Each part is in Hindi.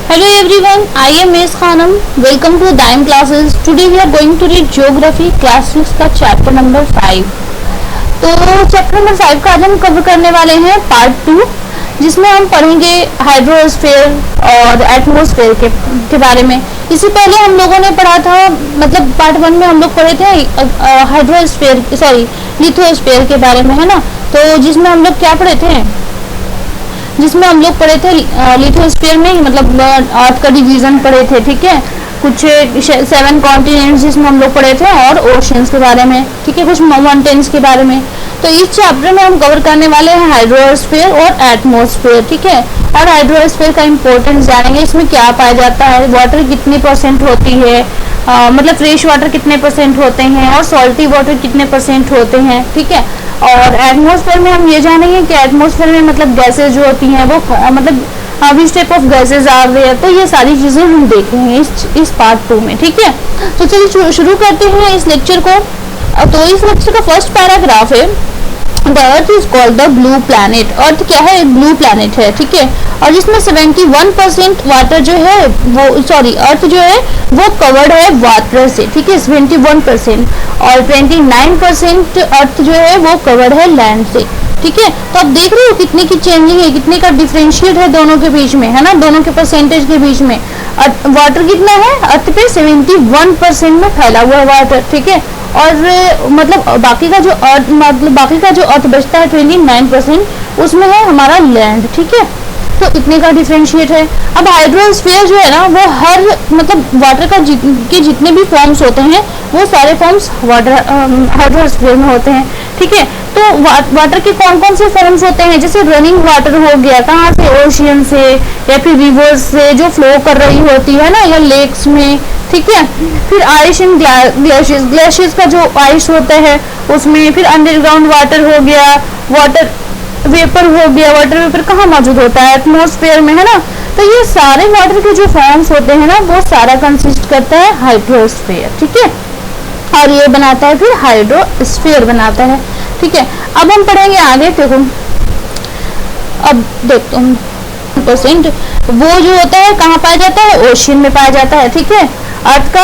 Hello everyone, I am Ms. Khanam. Welcome to Dime Classes. Today we are going to read Geography Class 6 का चैप्टर नंबर 5. तो चैप्टर नंबर 5 का आज हम कवर करने वाले हैं पार्ट 2, जिसमें हम पढ़ेंगे हाइड्रोस्फीयर और एटमॉस्फेयर के बारे में. इससे पहले हम लोगों ने पढ़ा था, मतलब पार्ट 1 में हम लोग पढ़े थे हाइड्रोस्फीयर लिथोस्फीयर के बारे में, है ना. तो जिसमें हम लोग क्या पढ़े थे, जिसमें हम लोग पढ़े थे लिथोस्फीयर में मतलब अर्थ का डिवीजन पढ़े थे. ठीक है, कुछ 7 कॉन्टिनेंट्स जिसमें हम लोग पढ़े थे और ओशियंस के बारे में. ठीक है, कुछ माउंटेन्स के बारे में. तो इस चैप्टर में हम कवर करने वाले हैं हाइड्रोस्फीयर और एटमॉस्फेयर. ठीक है, और हाइड्रोस्फीयर का इंपॉर्टेंस जानेंगे. इसमें क्या पाया जाता है, वाटर कितनी परसेंट होती है, मतलब फ्रेश वाटर कितने परसेंट होते हैं और सॉल्टी वाटर कितने परसेंट होते हैं. ठीक है, और एटमॉस्फेयर में हम ये जानेंगे कि एटमॉस्फेयर में मतलब गैसेज जो होती हैं वो मतलब which type of gases are there. तो ये सारी चीजें हम देखेंगे इस पार्ट 2 में. ठीक है, तो चलिए शुरू करते हैं इस लेक्चर को. तो इस लेक्चर का फर्स्ट पैराग्राफ है, the earth is called the blue planet. Earth क्या है, एक ब्लू प्लैनेट है. ठीक है, और जिसमें 71% वाटर जो है वो अर्थ जो है वो कवर्ड है वाटर से. ठीक है, 71%, और 29% अर्थ जो है वो कवर्ड है लैंड से. ठीक है, तो आप देख रहे हो कितने की चेंजिंग है, कितने का डिफरेंशिएट है दोनों के बीच में, है ना, दोनों के परसेंटेज के बीच में. वाटर कितना है अर्थ पे, 71% में फैला हुआ है वाटर. ठीक है, और मतलब बाकी का जो अर्थ बचता है 29%, उसमें है हमारा लैंड. ठीक है, तो इतने का डिफरेंशिएट है. अब हाइड्रोस्फीयर जो है ना वो हर मतलब वाटर का के जितने भी फॉर्म्स होते हैं वो सारे फॉर्म्स हाइड्रोस्फीयर में होते हैं. ठीक है, तो वाटर के कौन कौन से फॉर्म्स होते हैं, जैसे रनिंग वाटर हो गया, कहाँ से, ओशियन से या फिर रिवर्स से जो फ्लो कर रही होती है ना, या लेक्स में. ठीक है, फिर आइस एंड ग्लेशियर्स का जो आइस होता है उसमें, फिर अंडरग्राउंड वाटर हो गया, वाटर वेपर हो गया. वाटर वेपर कहाँ मौजूद होता है, एटमॉस्फेयर में, है ना. तो ये सारे वाटर के जो फॉर्म्स होते हैं ना वो सारा कंसिस्ट करता है हाइड्रोस्फीयर. ठीक है, और ये बनाता है फिर हाइड्रोस्फीयर बनाता है. ठीक है, अब हम पढ़ेंगे आगे. देखो अब देखो परसेंट वो जो होता है कहाँ पाया जाता है, ओशियन में पाया जाता है. ठीक है, अर्थ का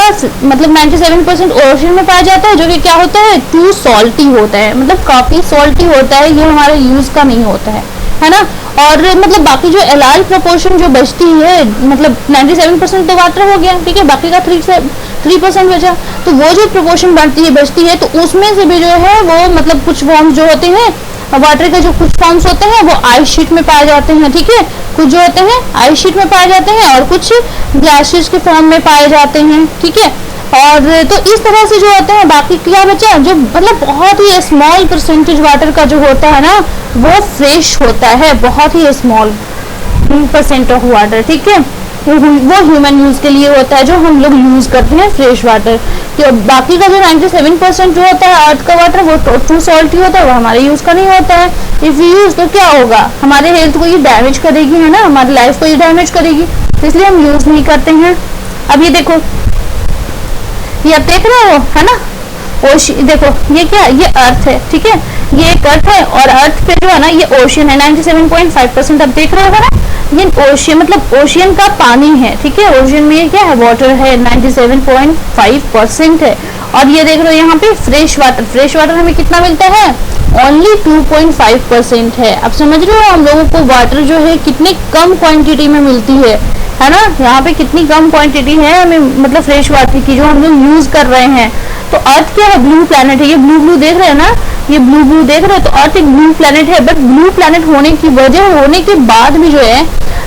मतलब 97% ओशियन में पाया जाता है, जो कि क्या होता है, टू सॉल्टी होता है, मतलब काफी सॉल्टी होता है, ये हमारे यूज का नहीं होता है ना. और मतलब बाकी जो लार्ज प्रोपोर्शन जो बचती है, मतलब 97% तो वाटर हो गया. ठीक है, बाकी का 3% बचा. तो वो जो प्रोपोर्शन बचती है तो उसमें से भी जो है वो मतलब कुछ फॉर्म्स जो होते हैं वाटर के, जो कुछ फॉर्म्स होते हैं वो आइस शीट में पाए जाते हैं. ठीक है, कुछ जो होते हैं आइस शीट में पाए जाते हैं और कुछ ग्लासेस के फॉर्म में पाए जाते हैं. ठीक है, और तो इस तरह से जो होते हैं, बाकी क्या बचा, जो मतलब बहुत ही स्मॉल परसेंटेज वाटर का जो होता है ना वो फ्रेश होता है, बहुत ही स्मॉल % ऑफ वाटर. ठीक है, वो ह्यूमन यूज के लिए होता है, जो हम लोग यूज करते हैं फ्रेश वाटर. तो बाकी का जो 97% जो होता है अर्थ का वाटर वो टू सॉल्टी होता है, वो हमारे यूज का नहीं होता है. इफ यू यूज तो क्या होगा, हमारे हेल्थ को ये डैमेज करेगी, है ना, हमारी लाइफ को ये डैमेज करेगी, इसलिए हम यूज नहीं करते हैं. अब ये देखो, ये आप देख रहे हो, है ना, देखो ये क्या, ये अर्थ है. ठीक है, ये एक अर्थ है और अर्थ पे जो है ना ये ओशियन है, 97.5% आप देख रहे हो ना, ये ओशियन मतलब ओशियन का पानी है. ठीक है, ओशियन में ये क्या है, वाटर है, 97.5% है. और ये देख रहे हो यहाँ पे फ्रेश वाटर हमें कितना मिलता है, ओनली 2.5% है. आप समझ रहे हो हम लोगों को वाटर जो है कितनी कम क्वांटिटी में मिलती है ना, यहाँ पे कितनी कम क्वांटिटी है हमें मतलब फ्रेश वाटर की जो हम लोग यूज कर रहे हैं. तो अर्थ क्या है, ब्लू प्लैनेट है. ये ब्लू देख रहे हैं ना, ये ब्लू देख रहे हो, तो अर्थ एक ब्लू प्लैनेट है. बट ब्लू प्लैनेट होने की वजह होने के बाद भी जो है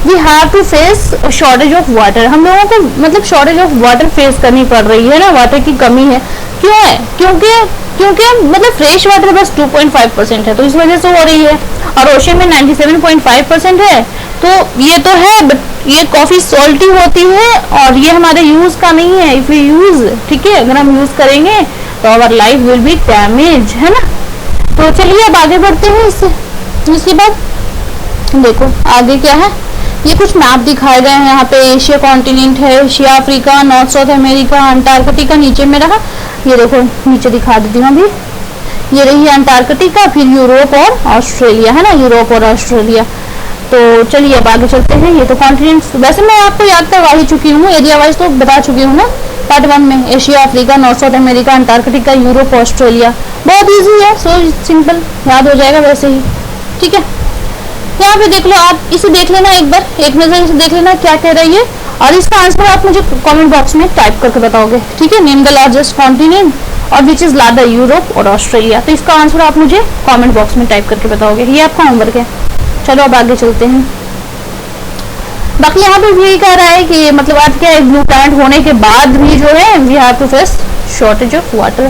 we have to face shortage of water. हम लोगों को मतलब शॉर्टेज ऑफ वाटर फेस करनी पड़ रही है ना, वाटर की कमी है. क्यों है, क्योंकि मतलब फ्रेश वाटर बस 2.5% है, तो इस वजह से हो रही है. और ओशन में 97.5% है, तो ये तो है बट ये काफी सॉल्टी होती है और ये हमारे यूज का नहीं है. इफ यू यूज, ठीक है, अगर हम यूज करेंगे तो our life will be damage, है ना. तो चलिए अब आगे बढ़ते हैं. इसके बाद देखो आगे क्या है, ये कुछ मैप दिखाए गए हैं. यहाँ पे एशिया कॉन्टिनेंट है, Asia, Africa, north south America, Antarctica नीचे में रहा. ये देखो नीचे दिखा देती हूँ अभी, ये रही अंटार्कटिका, फिर यूरोप और ऑस्ट्रेलिया, है ना, यूरोप और ऑस्ट्रेलिया. तो चलिए अब आगे चलते हैं। ये तो कॉन्टिनेंट्स वैसे मैं आपको याद करवा ही चुकी हूँ, एरिया वाइज तो बता चुकी हूँ ना पार्ट 1 में। Asia, Africa, north south America, Antarctica, Europe, Australia. बहुत इजी है, सो सिंपल, याद हो जाएगा वैसे ही। ठीक है, यहाँ पे देख लो, आप इसे देख लेना एक बार, एक नजर इसे देख लेना क्या कह रही है, और इसका आंसर आप मुझे कमेंट बॉक्स में टाइप करके बताओगे। ठीक है, नेम द लार्जेस्ट कॉन्टिनेंट और विच इज लार्जर, यूरोप और ऑस्ट्रेलिया। तो इसका आंसर आप मुझे कमेंट बॉक्स में टाइप करके बताओगे। ये आपका होमवर्क है। चलो अब आगे चलते हैं। बाकी यहाँ पे भी कह रहा है कि मतलब आज क्या है, ब्लू प्लांट होने के बाद भी जो है we have to face shortage of water.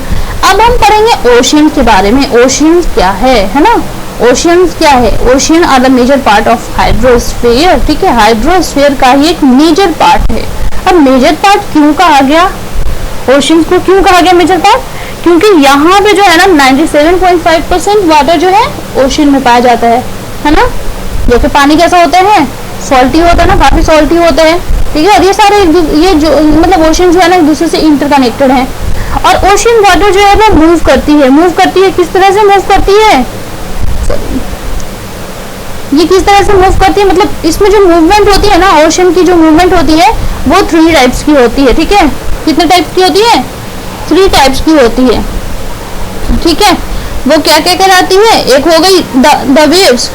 अब हम पढ़ेंगे ओशियन के बारे में। ओशियन क्या है ना, ओशियन क्या है? Ocean are the major part of hydrosphere. ठीक है, हाइड्रोस्फीयर का ही एक मेजर पार्ट है। अब मेजर पार्ट क्यों कहा गया, ओशियन को क्यों कहा गया मेजर पार्ट? क्योंकि यहाँ पे जो है ना 97.5% वाटर जो है ओशियन में पाया जाता है ना। जो कि पानी कैसा होता है, सॉल्टी होता है ना, काफी सॉल्टी होता है। ठीक है, और ये सारे ये जो मतलब ओशियन जो है ना एक दूसरे से इंटरकनेक्टेड है। और ओशियन वाटर जो है वो मूव करती है किस तरह से मूव करती है, ये किस तरह से मूव करती है, मतलब इसमें जो मूवमेंट होती है ना, ओशन की जो मूवमेंट होती है वो 3 टाइप्स की होती है। ठीक है, कितने टाइप्स की होती है? 3 टाइप्स की होती है। ठीक है, वो क्या क्या कहलाती है? एक हो गई द वेव्स,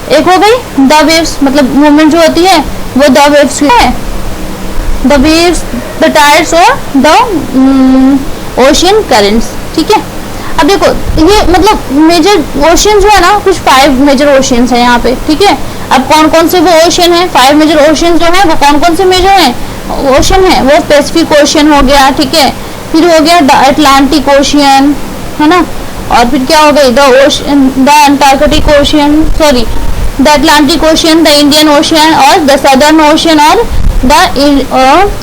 एक हो गई द वेव्स, मतलब मूवमेंट जो होती है वो द वेव्स है। द वेव्स, द टाइड्स और द ओशियन करेंट्स। ठीक है, अब देखो ये मतलब मेजर ओशियन जो है ना, कुछ 5 मेजर ओशियंस है यहाँ पे। ठीक है, अब कौन कौन से वो ओशियन है, 5 मेजर ओशियन जो है वो कौन कौन से मेजर है ओशियन है? वो पैसिफिक ओशियन हो गया। ठीक है, फिर हो गया द अटलांटिक ओशियन, है ना, और फिर क्या हो गई the Antarctic ocean, sorry the Atlantic ocean, the Indian ocean और द सदर्न ओशियन और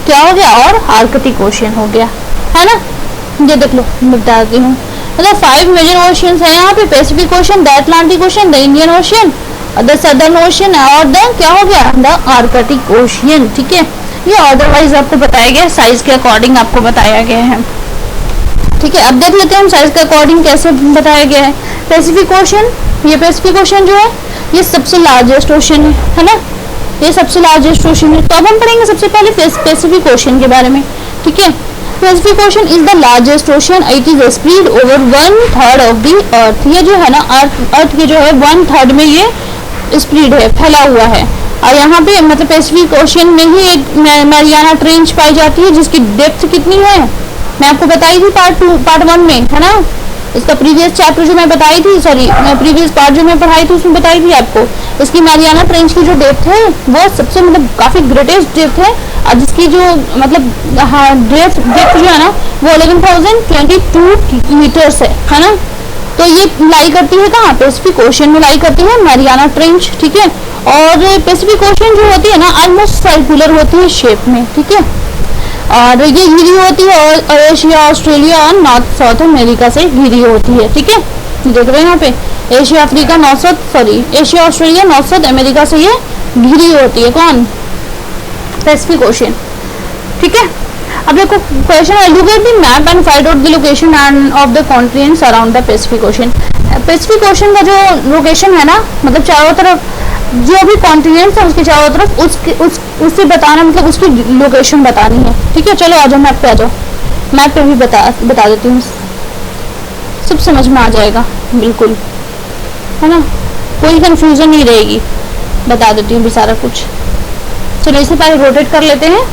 क्या हो गया, और आर्कटिक ओशियन हो गया, है ना। ये देख लो, मैं बताती हूँ, मतलब 5 मेजर ओशियंस है यहाँ पे, Pacific ocean, the Atlantic ocean, the Indian ocean, the southern ocean और द क्या हो गया, द आर्कटिक ओशियन। ठीक है, ये अदरवाइज आपको बताया गया, साइज के अकॉर्डिंग आपको बताया गया है। ठीक है, अब देख लेते हैं हम साइज के अकॉर्डिंग कैसे बताया गया है। पैसिफिक ओशियन, ये पैसिफिक ओशियन जो है ये सबसे लार्जेस्ट ओशियन है ना, ये सबसे लार्जेस्ट ओशियन है। तो अब हम पढ़ेंगे सबसे पहले पैसिफिक ओशियन के बारे में। ठीक है, Pacific ocean is the largest ocean, it is spread over 1/3 of the earth. ये जो है ना अर्थ के जो है 1/3 में ये स्प्रेड है, फैला हुआ है। और यहाँ पे मतलब पैसिफिक ओशियन में ही एक मैरियाना ट्रेंच पाई जाती है, जिसकी डेप्थ कितनी है मैं आपको बताई थी पार्ट 1 में, है ना। इसका प्रीवियस चैप्टर जो मैं बताई थी, सॉरी प्रीवियस पार्ट जो मैं पढ़ाई थी उसमें बताई थी आपको। इसकी मैरियाना ट्रेंच की जो डेप्थ है वो सबसे मतलब काफी ग्रेटेस्ट डेप्थ है, और जिसकी जो मतलब डेप्थ जो है ना वो 11,022 मीटर्स है ना। तो ये लाई करती है कहाँ, पैसिफिक ओशियन में लाई करती है मैरियाना ट्रेंच। ठीक है, और पैसिफिक ओशियन जो होती है ना ऑलमोस्ट सर्कुलर होती है शेप में। ठीक है, और ये घिरी होती है और एशिया, ऑस्ट्रेलिया और नॉर्थ साउथ अमेरिका से घिरी होती है। ठीक है, देख रहे हैं यहाँ पे Asia, Africa, north south, sorry Asia, Australia, north south America से ये घिरी होती है। कौन? Pacific ocean. ठीक है, अब देखो क्वेश्चन है, look at the map and find out the location end of the continents around the Pacific ocean. Pacific ocean का जो लोकेशन है ना, मतलब चारों तरफ जो भी कॉन्टिनेंट्स है उसके चारों तरफ उससे बताना, मतलब उसकी लोकेशन बतानी है। ठीक है, चलो आ जाओ मैप पे, आ जाओ मैप पे भी बता देती हूँ, सब समझ में आ जाएगा बिल्कुल, है ना, कोई कंफ्यूजन नहीं रहेगी, बता देती हूँ भी सारा कुछ। चलो इसे पहले रोटेट कर लेते हैं।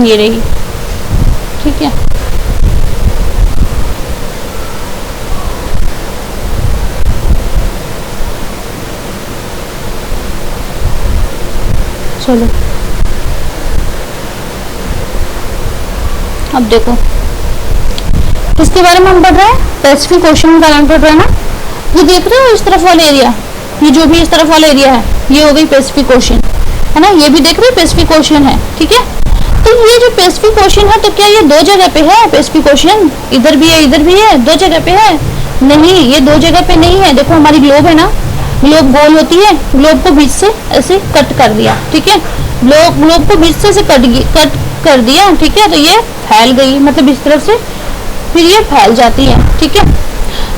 ये रही, ठीक है, चलो अब देखो किसके बारे में हम पढ़ रहे हैं, पैसिफिक ओशन का नाम पढ़ रहे हैं ना। ये देख रहे हो इस तरफ वाला एरिया, ये जो भी इस तरफ वाला एरिया है ये हो गई पैसिफिक ओशन, है ना। ये भी देख रहे हो पैसिफिक ओशन है। ठीक है, तो ये जो पैसिफिक ओशन है तो क्या ये 2 जगह पे है पैसिफिक ओशन? इधर भी है इधर भी है, 2 जगह पे है? नहीं, ये 2 जगह पे नहीं है। देखो हमारी ग्लोब है ना, ग्लोब गोल होती है, ग्लोब को बीच से ऐसे कट कर दिया। ठीक है, ग्लोब को बीच से कट कर दिया, ठीक है, तो ये फैल गई, मतलब इस तरफ से फिर ये फैल जाती है, ठीक है।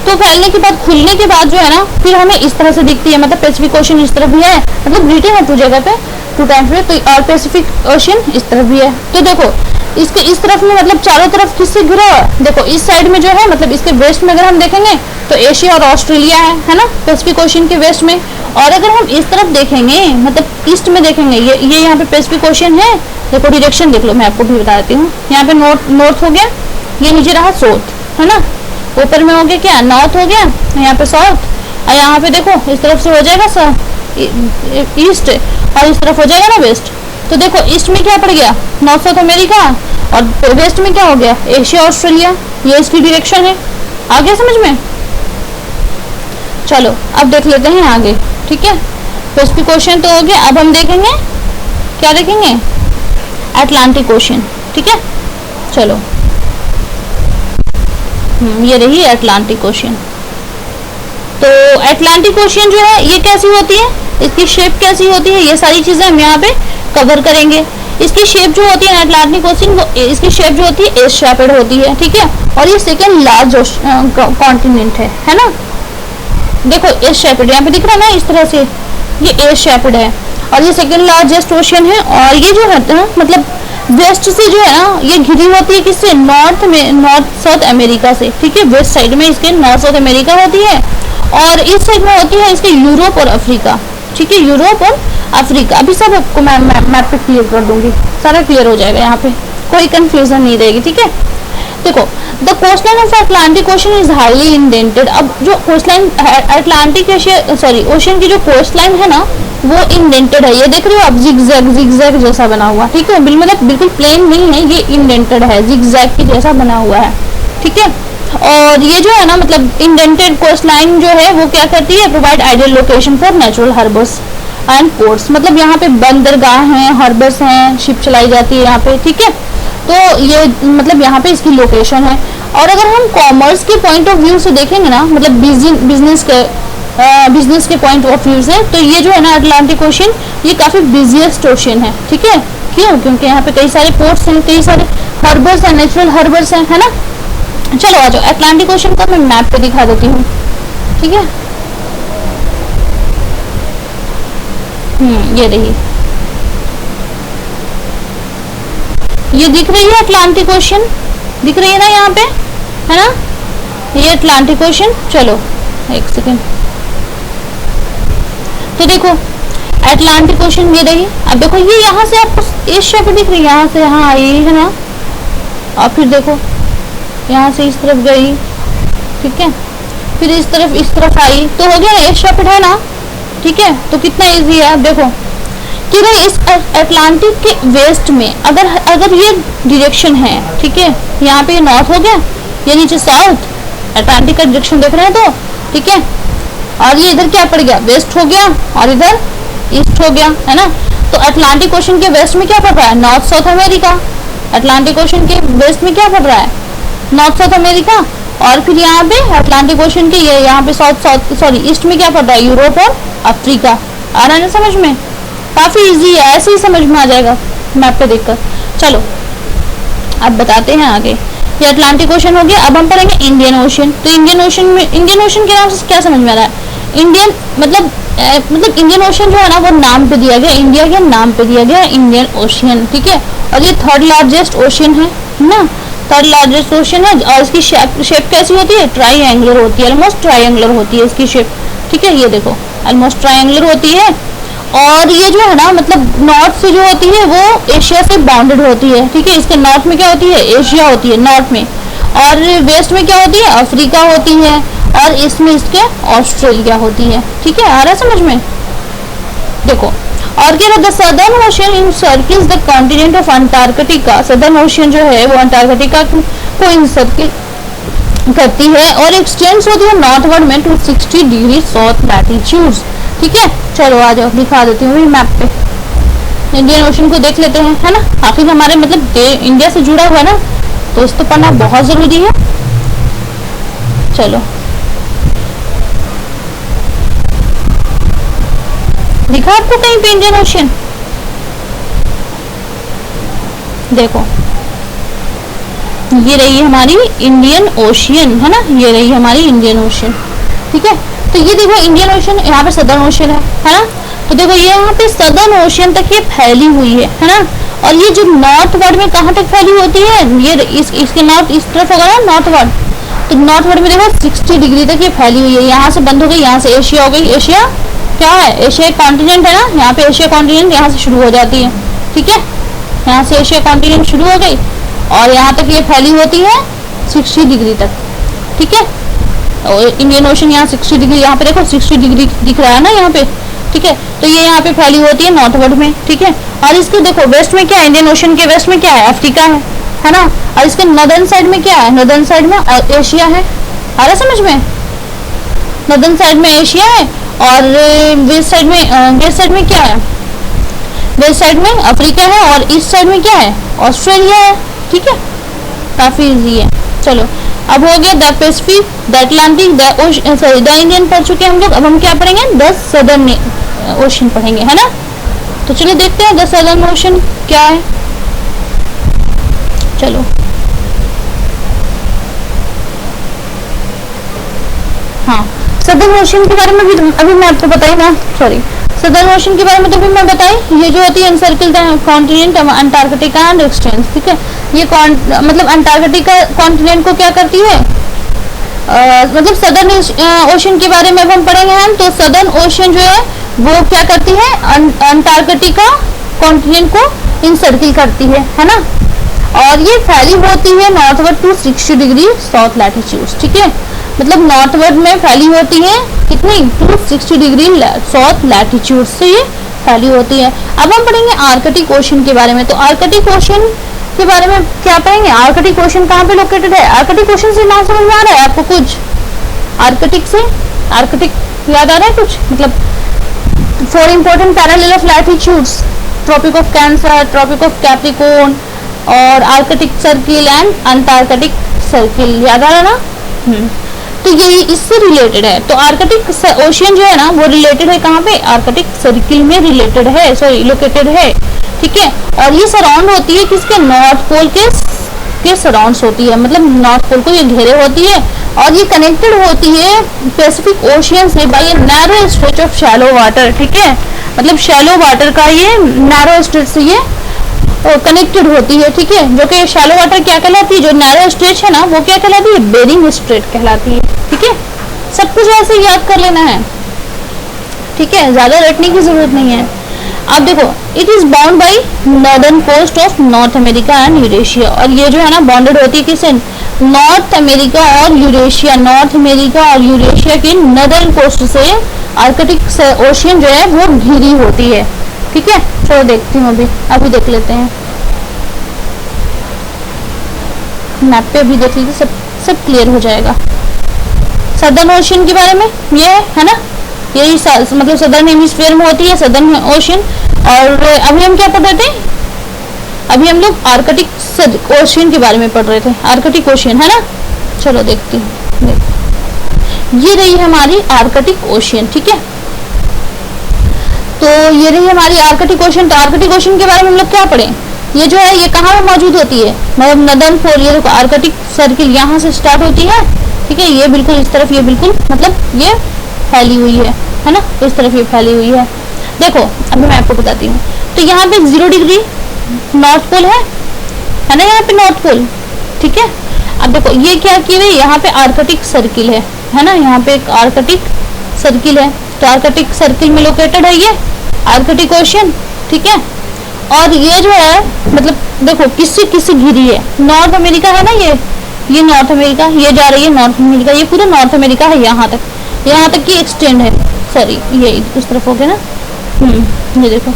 तो फैलने के बाद खुलने के बाद जो है ना फिर हमें इस तरह से दिखती है, मतलब पैसिफिक ओशन इस तरफ भी है, मतलब ग्रीटिंग है 2 जगह पे 2 टाइम्स पे, तो और पैसिफिक ओशन इस तरफ भी है। तो देखो इसके इस तरफ में मतलब चारों तरफ किससे घिरा हुआ है, देखो इस साइड में जो है मतलब इसके वेस्ट में अगर हम देखेंगे तो एशिया और ऑस्ट्रेलिया है ना, पैसिफिक ओशन के वेस्ट में। और अगर हम इस तरफ देखेंगे मतलब ईस्ट में देखेंगे, ये यहाँ पे पैसिफिक ओशन है, देखो डायरेक्शन देख लो, मैं आपको भी बता देती हूँ। यहाँ पे नॉर्थ हो गया, ये नीचे रहा साउथ, है ना, ऊपर में हो गया क्या नॉर्थ हो गया, यहाँ पे साउथ, और यहाँ पे देखो इस तरफ से हो जाएगा ईस्ट और इस तरफ हो जाएगा ना वेस्ट। तो देखो ईस्ट में क्या पड़ गया, नॉर्थ साउथ अमेरिका, और वेस्ट में क्या हो गया, एशिया ऑस्ट्रेलिया, ये इसकी डायरेक्शन है। आगे समझ में, चलो अब देख लेते हैं आगे, ठीक है। पैसिफिक ओशन तो हो गया, अब हम देखेंगे क्या देखेंगे, अटलांटिक ओशन, ठीक है। चलो ये रही अटलांटिक ओशन। तो अटलांटिक ओशन जो है ये कैसी होती है, इसकी शेप कैसी होती है, ये सारी चीजें हम यहाँ पे कवर करेंगे। इसकी शेप जो होती है अटलांटिक ओशन, वो इसकी शेप जो होती है एस शेपेड होती है, ठीक है। और ये सेकेंड लार्ज कॉन्टिनेंट है ना, देखो एस शेपेड यहाँ पे दिख रहा है ना, इस तरह से ये एस शेपेड है, और ये सेकेंड लार्जेस्ट ओशन है। और ये जो है ना मतलब वेस्ट से जो है ना ये घिरी होती है किससे, नॉर्थ साउथ अमेरिका से, ठीक है। वेस्ट साइड में इसके नॉर्थ साउथ अमेरिका होती है, और इस साइड में होती है इसके यूरोप और अफ्रीका, ठीक है, यूरोप और अफ्रीका। अभी सब आपको मैं मैप पे क्लियर कर दूंगी, सारा क्लियर हो जाएगा, यहाँ पे कोई कंफ्यूजन नहीं रहेगी, ठीक है। देखो the coastline of Atlantic ocean is highly indented. अब जो कोस्टलाइन अटलांटिक ओशन की जो कोस्टलाइन है ना वो इंडेंटेड है, ये देख रहे हो आप, जिगजैग जैसा बना हुआ, ठीक है, मतलब बिल्कुल प्लेन नहीं है, ये इंडेंटेड है, जिगजैग की जैसा बना हुआ है, ठीक है। और ये जो है ना मतलब इंडेंटेड कोस्टलाइन जो है वो क्या करती है, provide ideal location for natural harbours and ports, मतलब यहाँ पे बंदरगाह हैं, हार्बर्स हैं, शिप चलाई जाती है यहाँ पे, ठीक है। तो ये मतलब यहाँ पे इसकी लोकेशन है। और अगर हम कॉमर्स के पॉइंट ऑफ व्यू से देखेंगे ना, मतलब बिजनेस के पॉइंट ऑफ व्यू से, तो ये जो है ना अटलांटिक ओशन ये काफी बिजिएस्ट ओशन है, ठीक है। क्यों, क्योंकि यहाँ पे कई सारे पोर्ट्स हैं, कई सारे हार्बर्स हैं, नेचुरल हार्बर्स हैं, है ना। चलो आ जाओ, अटलांटिक ओशन को मैं मैप पे दिखा देती हूँ, ठीक है। ये रही, ये दिख रही है अटलांटिक ओशन, दिख रही है ना यहाँ पे, है ना, ये अटलांटिक ओशन। चलो एक सेकेंड, तो देखो अटलांटिक ओशन ये रही। अब देखो ये यहाँ से आपको इस शेप दिख रही है, यहाँ से यहाँ आई है ना, और फिर देखो यहाँ से इस तरफ गई, ठीक है, फिर इस तरफ आई, तो हो गया ना एस शेप है ना, ठीक है। तो कितना इजी है, अब देखो कि भाई इस अटलांटिक के वेस्ट में अगर ये डायरेक्शन है, ठीक है, यहाँ पे नॉर्थ हो गया, ये नीचे साउथ, अटलांटिक का डायरेक्शन देख रहे हैं तो, ठीक है। और ये इधर क्या पड़ गया, वेस्ट हो गया, और इधर ईस्ट हो गया, है ना। तो अटलांटिक ओशन के वेस्ट में क्या पड़ रहा है, north south America. Atlantic ocean के वेस्ट में क्या पड़ रहा है, नॉर्थ साउथ अमेरिका। और फिर यहाँ पे अटलांटिक ओशन के ये यहाँ पे ईस्ट में क्या पड़ रहा है, यूरोप और अफ्रीका। आ रहा है ना समझ में, काफी इजी है, ऐसे ही समझ में आ जाएगा मैप पे देखकर। चलो अब बताते हैं आगे, ये अटलांटिक ओशन हो गया। अब हम पढ़ेंगे इंडियन ओशन। तो इंडियन ओशन के नाम से क्या समझ में आ रहा है, इंडियन मतलब इंडियन ओशन जो है ना वो नाम पे दिया गया, इंडिया के नाम पे दिया गया इंडियन ओशन, ठीक है। और ये थर्ड लार्जेस्ट ओशन है ना, थर्ड लार्जेस्ट ओशन है। और इसकी शेप कैसी होती है, ट्राइएंगुलर होती है, ऑलमोस्ट ट्राइएंगुलर होती है इसकी शेप, ठीक है। ये देखो ऑलमोस्ट ट्राइएंगुलर होती है। और ये जो है ना मतलब नॉर्थ से जो होती है वो एशिया से बाउंडेड होती है, ठीक है। इसके नॉर्थ में क्या होती है, एशिया होती है नॉर्थ में, और वेस्ट में क्या होती है, अफ्रीका होती है, और इसमें इसके ऑस्ट्रेलिया होती है, ठीक है। आ रहा है समझ में, देखो। और क्या the southern ocean in circles the continent of Antarctica. Southern ocean जो है वो अंटार्कटिका को इंसर्किल करती है और एक्सटेंड्स होती है नॉर्थवर्ड में टू 60 डिग्री साउथ लैटिट्यूड, ठीक है। चलो आ जाओ, दिखा देती हूँ मैप पे। इंडियन ओशन को देख लेते हैं, है ना, आखिर हमारे मतलब इंडिया से जुड़ा हुआ है ना, तो इसको पढ़ना बहुत जरूरी है। चलो दिखा आपको कहीं पे इंडियन ओशन, देखो ये रही हमारी इंडियन ओशियन, है ना, ये रही हमारी इंडियन ओशियन। ठीक है, तो ये देखो इंडियन ओशियन, यहाँ पे सदर्न ओशियन है ना। तो देखो ये यहाँ पे सदर्न ओशियन तक ये फैली हुई है ना। और ये जो नॉर्थ वर्ड में कहाँ तक फैली होती है, ये इसके नॉर्थ इस तरफ होगा ना नॉर्थ वर्ड, तो नॉर्थ वर्ड में देखो 60 डिग्री तक ये फैली हुई है। यहाँ से बंद हो गई, यहाँ से एशिया हो गई। एशिया क्या है, एशिया कॉन्टिनेंट है ना, यहाँ पे एशिया कॉन्टिनेंट यहाँ से शुरू हो जाती है। ठीक है, यहाँ से एशिया कॉन्टिनेंट शुरू हो गई और यहाँ तक ये फैली होती है 60 डिग्री तक। ठीक है, और इंडियन ओशन यहाँ 60 डिग्री, यहाँ पे देखो 60 डिग्री दिख रहा है ना यहाँ पे। ठीक है, तो ये यहाँ पे फैली होती है नॉर्थवर्ड में। ठीक है, और इसके देखो वेस्ट में क्या है, इंडियन ओशन के वेस्ट में क्या है, अफ्रीका है ना। और इसके नॉर्दर्न साइड में क्या है, नॉर्दर्न साइड में एशिया है। आ रहा समझ में, नॉर्दर्न साइड में एशिया है और वेस्ट साइड में क्या है, वेस्ट साइड में अफ्रीका है और ईस्ट साइड में क्या है, ऑस्ट्रेलिया है। ठीक है, काफी इजी है। चलो अब हो गया the Pacific, the Atlantic, the Indian पढ़ चुके हैं हम लोग। अब हम क्या पढ़ेंगे, द सदर्न ओशन पढ़ेंगे, है ना। तो चलो देखते हैं द सदर्न ओशन क्या है। चलो हाँ, सदर्न ओशन के बारे में भी अभी मैं आपको बताई ना, सॉरी, सदर्न ओशन के बारे में तो भी मैं बताई। ये जो होती है encircle the continent Antarctica and x tends. ठीक है, ये मतलब अंटार्कटिका कॉन्टिनेंट को क्या करती है, मतलब सदर्न ओशन के बारे में अब हम पढ़ेंगे हम। तो सदर्न ओशन जो है वो क्या करती है, अंटार्कटिका कॉन्टिनेंट को इनसर्किल करती है ना। और ये फैली होती है northward to 60 degree south latitude. ठीक है, मतलब नॉर्थवर्ड में फैली होती है कितनी, 260 डिग्री साउथ लैटिट्यूड से ये फैली होती है। अब हम पढ़ेंगे आर्कटिक ओशन के बारे में। तो आर्कटिक ओशन के बारे में क्या पढ़ेंगे, आर्कटिक ओशन कहाँ पे लोकेटेड है। आर्कटिक ओशन से नाम समझ में आ रहा है आपको कुछ, आर्कटिक से, आर्कटिक याद आ रहा है कुछ, मतलब 4 important parallel of latitudes, tropic of Cancer, tropic of Capricorn और Arctic circle and Antarctic circle, याद आ रहा ना। तो ये इससे रिलेटेड है। तो आर्कटिक ओशियन जो है ना वो रिलेटेड है कहाँ पे, आर्कटिक सर्किल में रिलेटेड है, सॉरी लोकेटेड है। ठीक है, और ये सराउंड होती है किसके, नॉर्थ पोल के सराउंड्स होती है, मतलब नॉर्थ पोल को ये घेरे होती है। और ये कनेक्टेड होती है पैसिफिक ओशियन से by a narrow stretch of shallow water. ठीक है, मतलब शैलो वाटर का ये नैरो स्ट्रेच से ये कनेक्टेड होती है। ठीक है, जो कि शैलो वाटर क्या कहलाती है, जो नैरो स्ट्रेच है ना वो क्या कहलाती है, बेरिंग स्ट्रेट कहलाती है। ठीक है, सब कुछ ऐसे याद कर लेना है। ठीक है, ज्यादा रटने की जरूरत नहीं है। अब देखो, it is bound by northern coast of North America and Eurasia. और ये जो है ना बाउंडेड होती है किससे, नॉर्थ अमेरिका और यूरेशिया, नॉर्थ अमेरिका और यूरेशिया की नॉर्दर्न कोस्ट से आर्कटिक ओशियन जो है वो घिरी होती है। ठीक है, चलो देखती हूँ, अभी देख लेते हैं, मैप पे भी देख लीजिए, सब क्लियर हो जाएगा। सदर्न ओशियन के बारे में ये है ना, यही मतलब सदर्न हेमिस्फीयर में होती है सदर्न ओशियन। और अभी हम क्या पढ़ रहे थे, अभी हम लोग आर्कटिक ओशियन के बारे में पढ़ रहे थे, आर्कटिक ओशियन, है ना। चलो देखती हूँ, ये रही हमारी आर्कटिक ओशियन। ठीक है, तो ये रही हमारी आर्कटिक ओशन। तो आर्कटिक ओशन के बारे में हम लोग क्या पढ़े, ये जो है ये कहाँ पे मौजूद होती है, मतलब नॉर्दर्न पोल, ये देखो आर्कटिक सर्किल यहाँ से स्टार्ट होती है। ठीक है, ये बिल्कुल इस तरफ, ये बिल्कुल मतलब ये फैली हुई है ना, इस तरफ ये फैली हुई है। देखो अभी मैं आपको बताती हूँ। तो यहाँ पे 0 डिग्री नॉर्थ पोल है ना, यहाँ पे नॉर्थ पोल। ठीक है, अब देखो ये क्या किए हुए, यहाँ पे आर्कटिक सर्किल है ना, यहाँ पे एक आर्कटिक सर्किल है। तो आर्कटिक सर्किल में लोकेटेड है ये आर्कटिक ओशियन। ठीक है, और ये जो है मतलब देखो किससे घिरी है, नॉर्थ अमेरिका है ना, ये नॉर्थ अमेरिका, ये जा रही है नॉर्थ अमेरिका, ये पूरा नॉर्थ अमेरिका है, यहाँ तक की एक्सटेंड है, सॉरी ये उस तरफ हो गया ना। ये देखो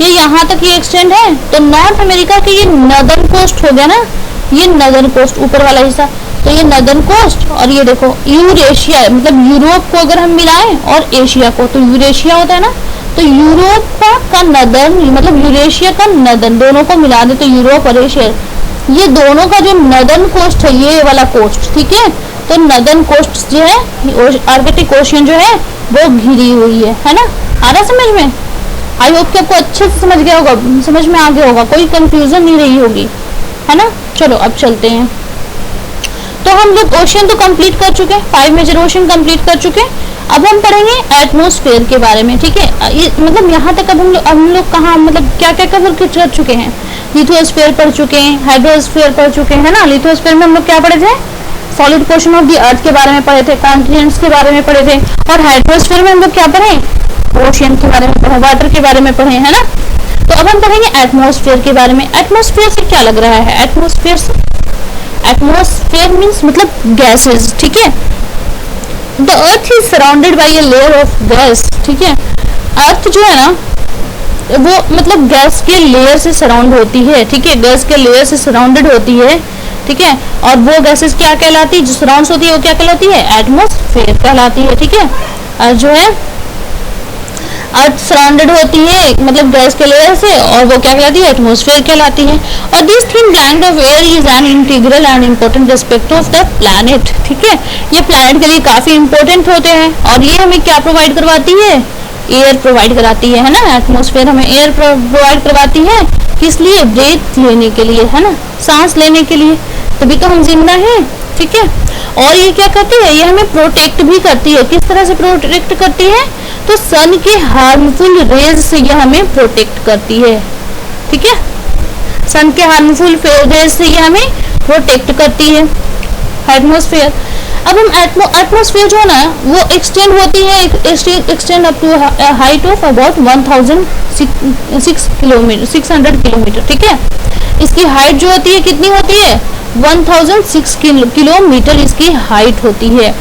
ये यहाँ तक ये एक्सटेंड है। तो नॉर्थ अमेरिका के ये नॉर्दर्न कोस्ट हो गया ना, ये नॉर्दर्न कोस्ट ऊपर वाला हिस्सा, तो ये नॉर्दर्न कोस्ट। और ये देखो यूरेशिया, मतलब यूरोप को अगर हम मिलाएं और एशिया को, तो यूरेशिया होता है ना, तो यूरोप का नॉर्दर्न, मतलब यूरेशिया का नॉर्दर्न, दोनों को मिला दे तो यूरोप और एशिया, ये दोनों का जो नॉर्दर्न कोस्ट है, ये वाला कोस्ट। ठीक है, तो नॉर्दर्न कोस्ट जो है आर्कटिक ओशियन जो है वो घिरी हुई है ना। आ रहा समझ में, आई होप कि आपको अच्छे से समझ गया होगा, समझ में आ गया होगा, कोई कंफ्यूजन नहीं रही होगी, है ना। चलो अब चलते हैं। तो हम लोग ओशन तो कंप्लीट कर चुके हैं, 5 मेजर ओशन कंप्लीट कर चुके हैं। अब हम पढ़ेंगे एटमॉस्फेयर के बारे में, ठीक है। मतलब यहाँ तक अब हम लोग कहाँ मतलब क्या क्या कवर कर चुके हैं। लिथोस्फीयर पढ़ चुके हैं, हाइड्रोस्फीयर पढ़ चुके हैं ना। लिथोस्फीयर में हम लोग क्या पढ़े थे, सॉलिड पोर्शन ऑफ द अर्थ के बारे में पढ़े थे, कॉन्टिनेंट्स के बारे में पढ़े थे। और हाइड्रोस्फीयर में हम लोग क्या पढ़े, ओशियन के बारे में पढ़े, वाटर के बारे में पढ़े, है ना। तो अब हम पढ़ेंगे एटमॉस्फेयर के बारे में। एटमॉस्फेयर से क्या लग रहा है, एटमॉस्फेयर से, एटमॉस्फेयर मीन्स मतलब गैसेस, ठीक है। The earth is surrounded by a layer of gas, ठीक है। अर्थ जो है ना वो मतलब गैस के लेयर से सराउंड होती है, ठीक है। गैस के लेयर से सराउंडेड होती है, ठीक है। और वो गैसेस क्या कहलाती है, जो सराउंड होती है वो क्या कहलाती है, एटमॉस्फेयर कहलाती है, ठीक है। और जो है अर्थ सराउंडेड होती है मतलब गैस के लेयर से, और वो क्या कहलाती है, एटमॉस्फेयर कहलाती है। और this thin blanket of air is an integral and important aspect of the planet, ठीक है। ये प्लैनेट के लिए काफी इंपॉर्टेंट होते हैं। और ये हमें क्या प्रोवाइड करवाती है, एयर प्रोवाइड कराती है ना। एटमॉस्फेयर हमें एयर प्रोवाइड करवाती है, किस लिए, ब्रेथ लेने के लिए, है ना, सांस लेने के लिए, तभी तो हम जिंदा हैं, ठीक है। और ये क्या करती है, ये हमें प्रोटेक्ट भी करती है। किस तरह से प्रोटेक्ट करती है, तो सन के हार्मफुल रेज से ये हमें प्रोटेक्ट करती है, ठीक है। सन के हार्मफुल रेज से ये हमें प्रोटेक्ट करती है एटमॉस्फेयर। अब हम एटमॉस्फेयर जो है ना वो एक्सटेंड होती है, extend up to height of about 1600 kilometre, ठीक है। इसकी हाइट जो होती है कितनी होती है, 1006 किलोमीटर इसकी हाइट होती है,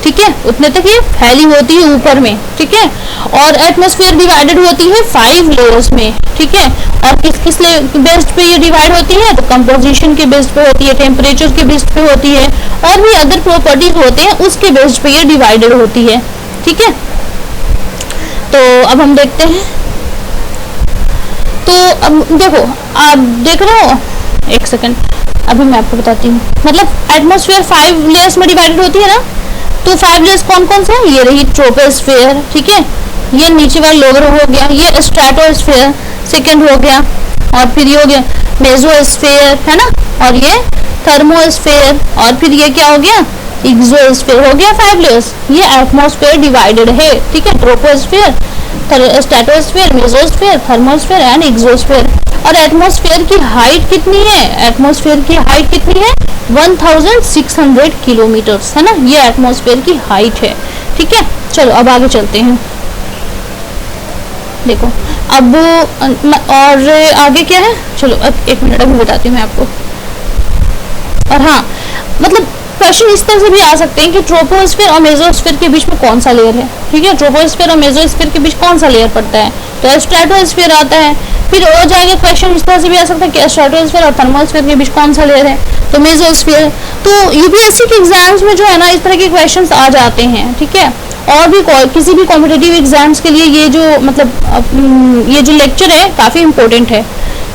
ठीक है। उतने तक ये फैली होती है ऊपर में, ठीक है। और एटमॉस्फेयर डिवाइडेड होती है 5 लेयर्स में, ठीक है। और किस किस बेस्ड पे ये डिवाइड होती है, तो कंपोजिशन के बेस्ड पे होती है, टेम्परेचर के बेस्ड पे होती है, और भी अदर प्रॉपर्टीज होते हैं उसके बेस्ड पे ये डिवाइडेड होती है, ठीक है। तो अब हम देखते हैं। तो अब देखो, आप देख रहे हो, एक सेकंड अभी मैं आपको बताती हूँ। मतलब एटमॉस्फेयर 5 लेयर्स में डिवाइडेड होती है ना। तो 5 लेयर्स कौन कौन से हैं, ये रही ट्रोपोस्फेयर, ठीक है। ये नीचे वाला लोअर हो गया, ये स्ट्रेटोस्फेयर सेकंड हो गया, और फिर ये हो गया मेसोस्फेयर, है ना। और ये थर्मोस्फेयर, और फिर ये क्या हो गया, एक्सोस्फेयर, हो गया 5 लेयर्स। ये एटमॉस्फेयर डिवाइडेड है, ठीक है। Troposphere, stratosphere, mesosphere, thermosphere and exosphere. और एटमॉस्फेयर की हाइट कितनी है, एटमॉस्फेयर की हाइट कितनी है, 1600 किलोमीटर, है ना। ये एटमॉस्फेयर की हाइट है, ठीक है। चलो अब आगे चलते हैं। देखो अब और आगे क्या है, चलो अब 1 मिनट अभी बताती हूँ मैं आपको। और हाँ, मतलब क्वेश्चन इस तरह से भी आ सकते हैं कि ट्रोपोस्फेयर और मेसोस्फेयर के बीच में कौन सा लेयर है, ठीक है। ट्रोपोस्फेयर और मेसोस्फेयर के बीच कौन सा लेयर पड़ता है, तो स्ट्रेटोस्फेयर आता है। फिर हो जाएगा क्वेश्चन इस तरह से भी आ सकता है कि स्ट्रेटोस्फेयर और थर्मोस्फेयर के बीच कौन सा लेयर है, तो मेसोस्फेयर। तो यूपीएससी के एग्जाम्स में जो है ना इस तरह के क्वेश्चंस आ जाते हैं, ठीक है। और भी किसी भी कॉम्पिटिटिव एग्जाम्स के लिए ये जो मतलब ये जो लेक्चर है काफी इंपॉर्टेंट है।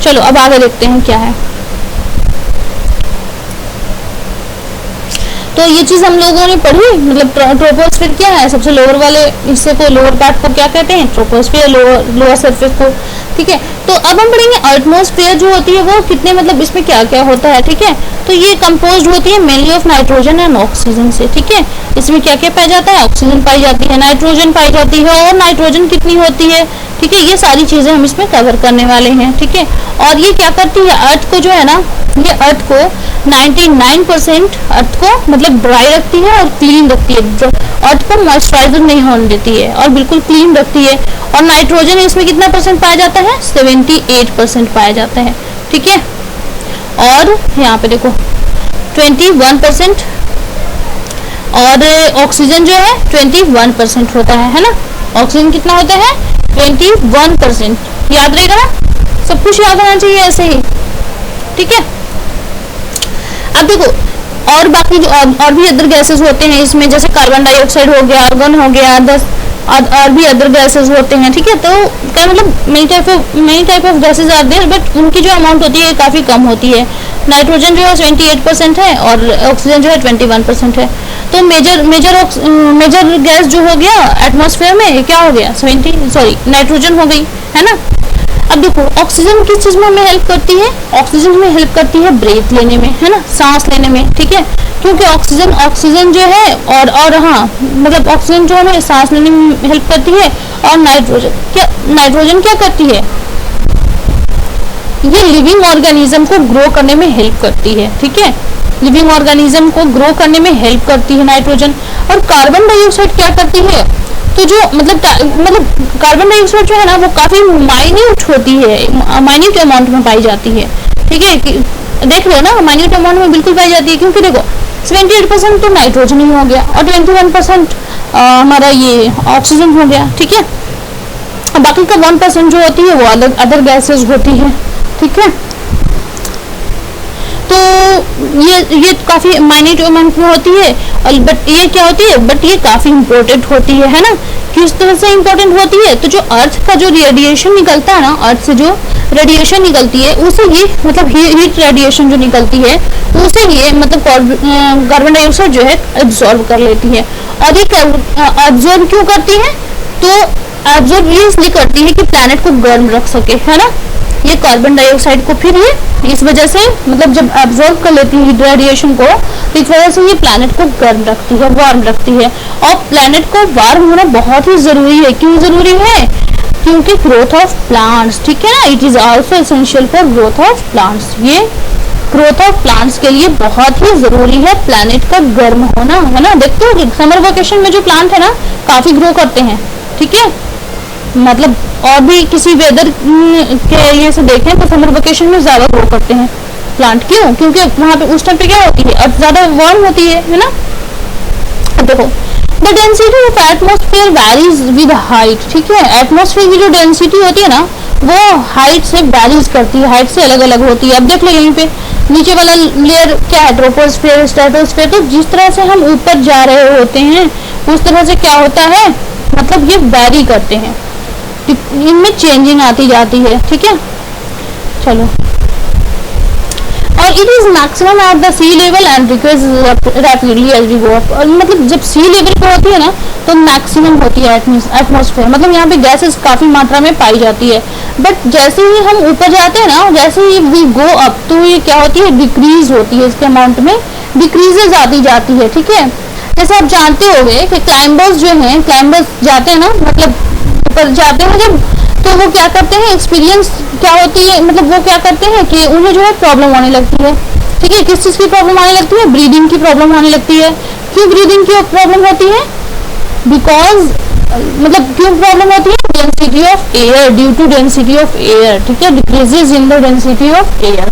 चलो अब आगे देखते हैं क्या है। तो ये चीज हम लोगों ने पढ़ी, मतलब ट्रोपोस्फेयर क्या है, सबसे लोअर वाले हिस्से को, लोअर पार्ट को क्या कहते हैं, ट्रोपोस्फेयर, लोअर सरफेस को, ठीक है। तो अब हम पढ़ेंगे एटमॉस्फेयर जो होती है वो कितने, मतलब इसमें क्या क्या होता है, ठीक है। तो ये कंपोज्ड होती है mainly of nitrogen and oxygen से, ठीक है। इसमें क्या क्या पाया जाता है, ऑक्सीजन पाई जाती है, नाइट्रोजन पाई जाती है, और नाइट्रोजन कितनी होती है, ठीक है। ये सारी चीजें हम इसमें कवर करने वाले हैं, ठीक है। और ये क्या करती है, अर्थ को जो है ना, ये अर्थ को 99% अर्थ को मतलब ड्राई रखती है और क्लीन रखती है। अर्थ को मॉइस्चराइजर नहीं होने देती है और बिल्कुल क्लीन रखती है। और नाइट्रोजन इसमें कितना परसेंट पाया जाता है, 78% पाया जाता है, ठीक है। और यहाँ पे देखो 21%, और ऑक्सीजन जो है 21% होता है ना। ऑक्सीजन कितना होता है, 21%। याद रहेगा ना, सब कुछ याद होना चाहिए ऐसे ही, ठीक है। अब देखो और बाकी जो और भी अदर गैसेस होते हैं इसमें, जैसे कार्बन डाइऑक्साइड हो गया, आर्गन हो गया, 10 और भी अदर गैसेस होते हैं, ठीक है। तो क्या मतलब many type of gases are there, but उनकी जो अमाउंट होती है काफी कम होती है। नाइट्रोजन जो है 28% है और ऑक्सीजन जो है 21% है। तो मेजर गैस जो हो गया एटमॉस्फेयर में क्या हो गया 70 नाइट्रोजन हो गई, है ना। अब देखो ऑक्सीजन किस चीज में हमें हेल्प करती है, ऑक्सीजन हमें हेल्प करती है ब्रेथ लेने में, है ना, सांस लेने में, ठीक है। क्योंकि ऑक्सीजन जो है और हाँ मतलब ऑक्सीजन जो हमें सांस लेने में हेल्प करती है, और नाइट्रोजन क्या करती है, ये लिविंग ऑर्गेनिज्म को ग्रो करने में हेल्प करती है, ठीक है। लिविंग ऑर्गेनिज्म को ग्रो करने में हेल्प करती है नाइट्रोजन। और कार्बन डाइऑक्साइड क्या करती है, तो जो मतलब कार्बन डाइऑक्साइड जो है ना वो काफी माइन्यूट होती है, माइन्यूट अमाउंट में पाई जाती है, ठीक है। देख रहे हो ना, माइन्यूट अमाउंट में बिल्कुल पाई जाती है, क्योंकि देखो 78% तो नाइट्रोजन ही हो गया और 21% हमारा ये ऑक्सीजन हो गया, ठीक है। बाकी का 1% जो होती है वो अदर गैसेस होती है, ठीक है। तो ये काफी माइन्यूट अमाउंट में होती है, और बट ये क्या होती है, बट ये काफी इंपॉर्टेंट होती है ना। किस तरह से इंपॉर्टेंट होती है, तो जो अर्थ का जो रेडिएशन निकलता है ना, अर्थ से जो रेडिएशन निकलती है उसे ये मतलब हीट रेडिएशन जो निकलती है उसे ये मतलब कार्बन डाइऑक्साइड जो है एब्जॉर्ब कर लेती है। और ये एब्जॉर्ब क्यों करती है, तो एब्जॉर्ब ये इसलिए करती है कि प्लैनेट को गर्म रख सके, है ना। ये कार्बन डाइऑक्साइड को फिर ये इस वजह से मतलब जब एब्जॉर्ब कर लेती है रेडिएशन को, तो इस वजह से ये प्लैनेट को गर्म रखती है, वार्म रखती है। और प्लैनेट को वार्म होना बहुत ही जरूरी है। क्यों जरूरी है, क्योंकि ग्रोथ ऑफ प्लांट्स, ठीक है ना, it is also essential for growth of plants. ये ग्रोथ ऑफ प्लांट्स के लिए बहुत ही जरूरी है प्लैनेट का गर्म होना, है ना। देखते हो समर वेकेशन में जो प्लांट है ना काफी ग्रो करते हैं, ठीक है। मतलब और भी किसी वेदर के लिए से देखें तो समर वेकेशन में ज्यादा ग्रो करते हैं प्लांट। क्यों, क्योंकि वहां पे उस टाइम पे क्या होती है, अर्थ ज्यादा वार्म होती है ना। देखो the density of atmosphere varies with height, ठीक है। एटमॉस्फेयर की जो डेंसिटी होती है ना वो हाइट से वैरीज करती है, हाइट से अलग अलग होती है। अब देख लो यहीं पे नीचे वाला लेयर क्या है, ट्रोपोस्फेयर, स्ट्रेटोस्फेयर। तो जिस तरह से हम ऊपर जा रहे होते हैं उस तरह से क्या होता है, मतलब ये वैरी करते हैं, इनमें चेंजिंग आती जाती है, ठीक है। चलो, और it is maximum at the sea level and decrease rapidly as we go up. और मतलब जब सी लेवल पे होती है ना तो मैक्सिमम होती है एटमॉस्फेयर, मतलब यहाँ पे गैसेस काफी मात्रा में पाई जाती है। बट जैसे ही हम ऊपर जाते हैं ना, जैसे ही वी गो अप, तो ये क्या होती है, डिक्रीज होती है, इसके अमाउंट में डिक्रीजेज आती जाती है, ठीक है। जैसे आप जानते होंगे कि क्लाइंबर्स जो हैं, क्लाइंबर्स जाते हैं ना, मतलब ऊपर जाते हैं जब, तो वो क्या करते हैं, एक्सपीरियंस क्या होती है, मतलब वो क्या करते हैं कि उन्हें जो है प्रॉब्लम आने लगती है, ठीक है। किस चीज की प्रॉब्लम आने लगती है, ब्रीदिंग की प्रॉब्लम आने लगती है। क्यों ब्रीदिंग की प्रॉब्लम होती है, बिकॉज मतलब क्यों प्रॉब्लम होती है, density of air, due to density of air, ठीक है। Decreases in the density of air,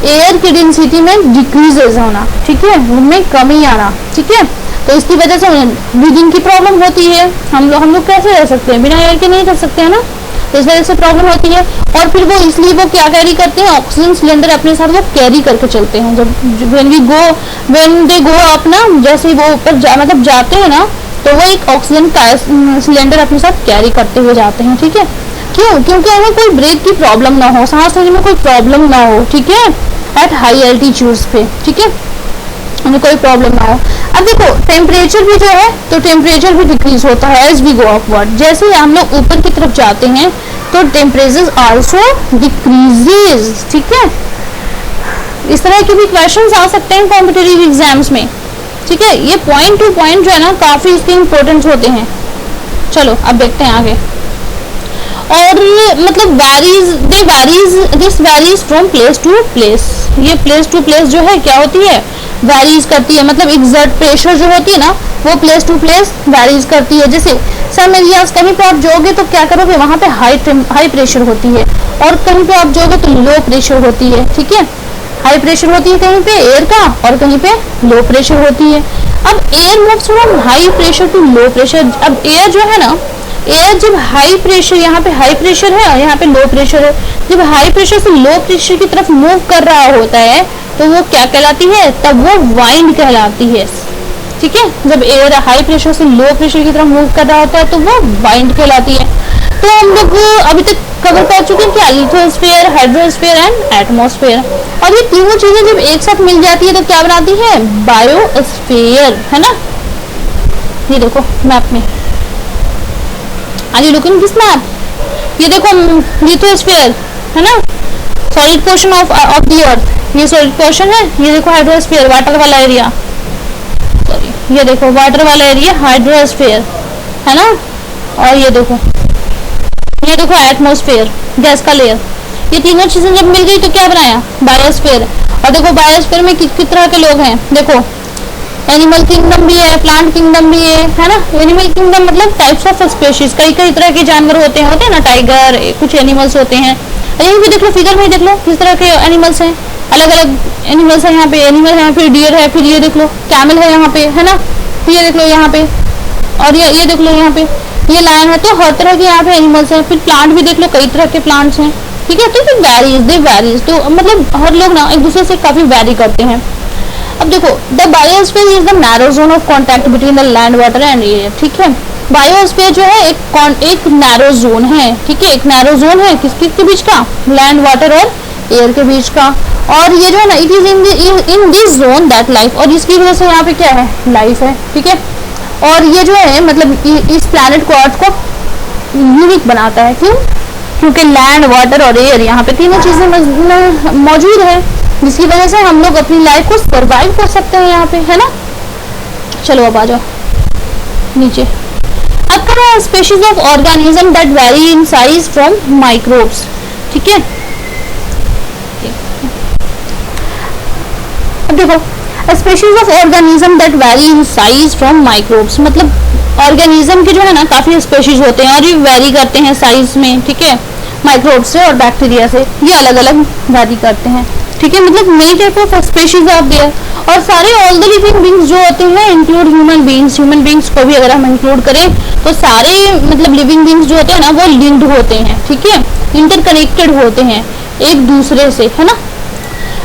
air की डेंसिटी में डिक्रीजेज होना, ठीक है, उनमें कमी आना, ठीक है। तो इसकी वजह से ब्रीदिंग की प्रॉब्लम होती है। हम लोग कैसे रह सकते हैं, बिना एयर के नहीं रह सकते हैं ना, तो इस वजह से प्रॉब्लम होती है। और फिर वो इसलिए वो क्या कैरी करते हैं, ऑक्सीजन सिलेंडर अपने साथ वो कैरी करके चलते हैं। जब व्हेन दे गो अप ना, जैसे ही वो ऊपर मतलब जाते हैं ना, तो वो एक ऑक्सीजन का सिलेंडर अपने साथ कैरी करते हुए जाते हैं, ठीक है। क्यों, क्योंकि उन्हें कोई ब्रेथ की प्रॉब्लम ना हो, सांस लेने में कोई प्रॉब्लम ना हो, ठीक है, एट हाई एल्टीट्यूड्स पे, ठीक है, उन्हें कोई प्रॉब्लम ना हो। अब देखो टेम्परेचर भी जो है, तो टेम्परेचर भी डिक्रीज होता है एज वी गो अपवर्ड। जैसे ही हम लोग ऊपर की तरफ जाते हैं तो टेम्परेचर आल्सो डिक्रीजेज, ठीक है। इस तरह के भी क्वेश्चंस आ सकते हैं कॉम्पिटिटिव एग्जाम्स में, ठीक है। ये पॉइंट टू पॉइंट जो है ना काफी इसके इंपॉर्टेंट होते हैं। चलो अब देखते हैं आगे। और मतलब this varies from place to place. ये प्लेस टू प्लेस जो है क्या होती है, वैरीज करती है। मतलब एग्जर्ट प्रेशर जो होती है ना वो प्लेस टू प्लेस वैरीज करती है। जैसे सम एरियाज, कहीं पे आप जाओगे तो क्या करोगे, वहां पे हाई प्रेशर होती है, और कहीं पे आप जाओगे तो लो प्रेशर होती है, ठीक है। हाई प्रेशर होती है कहीं पे एयर का, और कहीं पे लो प्रेशर होती है। अब air moves from high pressure to low pressure. अब एयर जो है ना, एयर जब हाई प्रेशर, यहाँ पे हाई प्रेशर है और यहाँ पे लो प्रेशर है, जब हाई प्रेशर से लो प्रेशर की तरफ मूव कर रहा होता है तो वो क्या कहलाती है, तब वो वाइंड कहलाती है, ठीक है। जब एयर हाई प्रेशर से लो प्रेशर की तरफ मूव कर रहा होता है तो वो वाइंड कहलाती है। तो हम लोग अभी तक कवर कर चुके हैं क्या, लिथोस्फीयर, हाइड्रोस्फीयर एंड एटमॉस्फेयर। और ये तीनों चीजें जब एक साथ मिल जाती है तो क्या बनाती है, बायोस्फीयर, है ना। ये देखो मैप में, are you looking this map? ये देखो लिथोस्फीयर है ना, solid portion of the earth, ये सॉलिड पोर्शन है। ये देखो हाइड्रोस्फीयर, वाटर वाला एरिया, सॉरी ये देखो वाटर वाला एरिया हाइड्रोस्फीयर है ना, और ये देखो एटमॉस्फेयर, गैस का लेयर। ये तीनों चीजें जब मिल गई तो क्या बनाया? बायोस्फीयर। और देखो बायोस्फीयर में किस तरह के लोग हैं, देखो एनिमल किंगडम भी है, प्लांट किंगडम भी है ना। एनिमल किंगडम मतलब टाइप्स ऑफ स्पेशीज, कई तरह के जानवर होते हैं ना, टाइगर, कुछ एनिमल्स होते हैं। यही भी देख लो, फिगर में देख लो किस तरह के एनिमल्स हैं, अलग अलग एनिमल्स है यहाँ पे। एनिमल है, फिर डियर है, फिर ये देख लो कैमल है यहाँ पे, है ना, फिर ये देख लो यहाँ पे, और ये देख लो यहाँ पे ये लायन है। तो हर तरह के यहाँ पे एनिमल्स हैं। फिर प्लांट भी देख लो, कई तरह के प्लांट्स हैं, ठीक है। तो वैरीज, तो मतलब हर लोग ना एक दूसरे से काफी वैरी करते हैं। अब देखो the biosphere is the narrow zone of contact between the land, water and air, ठीक है। बायोस्फीयर जो है एक नैरो जोन है, ठीक है, एक नैरो जोन है किसके बीच का? लैंड, वाटर और एयर के बीच का। और ये जो है ना, it is in this zone that life, और इसकी वजह से यहाँ पे क्या है? लाइफ है, ठीक है। और ये जो है मतलब इस प्लैनेट को, अर्थ को यूनिक बनाता है। क्यों? क्योंकि लैंड, वाटर और एयर यहाँ पे तीनों चीजें मौजूद है, जिसकी वजह से हम लोग अपनी लाइफ को सरवाइव कर सकते हैं यहाँ पे, है ना। चलो अब आ जाओ नीचे। अब क्या है? Species of organism that very in size from microbes, ठीक है। अब देखो species of organism that very in size from microbes, मतलब ऑर्गेनिज्म के जो है ना काफी स्पीशीज होते हैं और ये वेरी करते हैं साइज में, ठीक है, माइक्रोब से और बैक्टीरिया से, ये अलग अलग वेरी करते हैं, ठीक है। मतलब many type of species are there. और सारे ऑल द लिविंग बींग्स जो होते हैं इंक्लूड ह्यूमन बींग्स को भी अगर हम इंक्लूड करें तो सारे मतलब लिविंग बींग्स जो होते हैं ना वो लिंक्ड होते हैं, ठीक है, इंटरकनेक्टेड होते हैं एक दूसरे से, है ना।